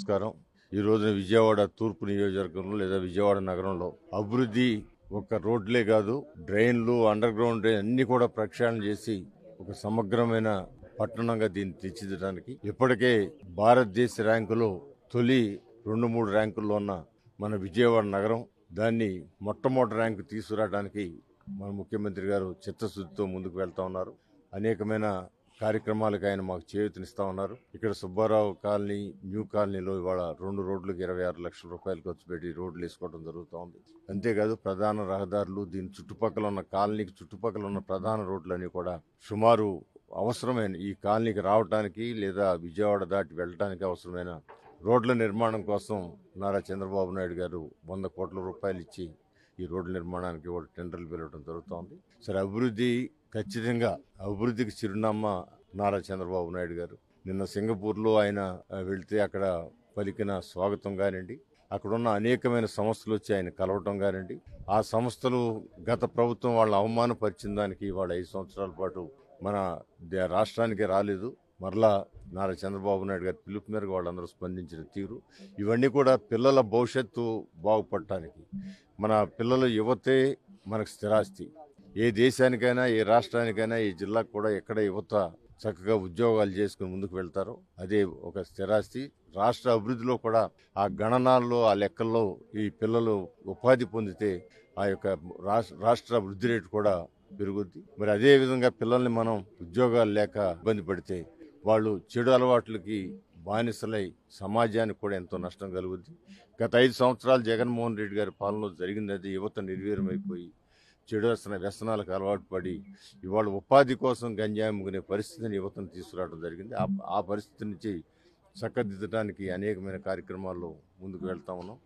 నమస్కారం. ఈ రోజున విజయవాడ తూర్పు నియోజకవర్గంలో లేదా విజయవాడ నగరంలో అభివృద్ధి ఒక రోడ్లే కాదు, డ్రైన్లు, అండర్ గ్రౌండ్ డ్రైన్ అన్ని కూడా ప్రక్షాళన చేసి ఒక సమగ్రమైన పట్టణంగా దీన్ని తీర్చిదిద్దడానికి ఇప్పటికే భారతదేశ ర్యాంకులో తొలి 2-3 ర్యాంకుల్లో ఉన్న మన విజయవాడ నగరం దాన్ని మొట్టమొదటి ర్యాంకు తీసుకురావడానికి మన ముఖ్యమంత్రి గారు చిత్తశుద్ధితో ముందుకు వెళ్తా ఉన్నారు. అనేకమైన కార్యక్రమాలకు ఆయన మాకు చేయూతనిస్తా ఉన్నారు. ఇక్కడ సుబ్బారావు కాలనీ, న్యూ కాలనీలో ఇవాళ 2 రోడ్లకు 26 లక్షల రూపాయలు ఖర్చు పెట్టి రోడ్లు వేసుకోవడం జరుగుతూ ఉంది. అంతేకాదు ప్రధాన రహదారులు, దీని చుట్టుపక్కల ఉన్న కాలనీకి చుట్టుపక్కల ఉన్న ప్రధాన రోడ్లన్నీ కూడా సుమారు అవసరమైన ఈ కాలనీకి రావడానికి లేదా విజయవాడ దాటి వెళ్ళడానికి అవసరమైన రోడ్ల నిర్మాణం కోసం నారా చంద్రబాబు నాయుడు గారు 100 కోట్ల రూపాయలు ఇచ్చి ఈ రోడ్ల నిర్మాణానికి కూడా టెండర్లు పిలవడం జరుగుతోంది. సరే, ఖచ్చితంగా అభివృద్ధికి చిరునామా నారా చంద్రబాబు నాయుడు గారు. నిన్న సింగపూర్లో ఆయన వెళ్తే అక్కడ పలికిన స్వాగతం కానివ్వండి, అక్కడున్న అనేకమైన సంస్థలు వచ్చి ఆయన కలవటం కానివ్వండి, ఆ సంస్థలు గత ప్రభుత్వం వాళ్ళ అవమానపరిచిన దానికి వాళ్ళ 5 సంవత్సరాల పాటు మన రాష్ట్రానికి రాలేదు. మరలా నారా చంద్రబాబు నాయుడు గారి పిలుపు మేరకు వాళ్ళందరూ స్పందించిన తీరు, ఇవన్నీ కూడా పిల్లల భవిష్యత్తు బాగుపడటానికి, మన పిల్లల యువతే మనకు స్థిరాస్తి. ఏ దేశానికైనా, ఏ రాష్ట్రానికైనా, ఏ జిల్లాకు కూడా ఎక్కడ యువత చక్కగా ఉద్యోగాలు చేసుకుని ముందుకు వెళ్తారో అదే ఒక స్థిరాస్తి. రాష్ట్ర అభివృద్ధిలో కూడా ఆ గణనాల్లో, ఆ లెక్కల్లో ఈ పిల్లలు ఉపాధి పొందితే ఆ యొక్క రాష్ట్ర వృద్ధి రేటు కూడా పెరుగుద్ది. మరి అదే విధంగా పిల్లల్ని మనం ఉద్యోగాలు లేక ఇబ్బంది పడితే వాళ్ళు చెడు అలవాట్లకి బానిసలై సమాజానికి కూడా ఎంతో నష్టం కలుగుద్ది. గత 5 సంవత్సరాలు జగన్మోహన్ రెడ్డి గారి పాలనలో జరిగింది అది. యువత నిర్వీర్యమైపోయి చెడు వ్యసనాలకు అలవాటు పడి ఇవాళ ఉపాధి కోసం గంజాయి అమ్ముకునే పరిస్థితిని యువతను తీసుకురావడం జరిగింది. ఆ పరిస్థితి నుంచి చక్కదిద్దడానికి అనేకమైన కార్యక్రమాల్లో ముందుకు వెళ్తా ఉన్నాం.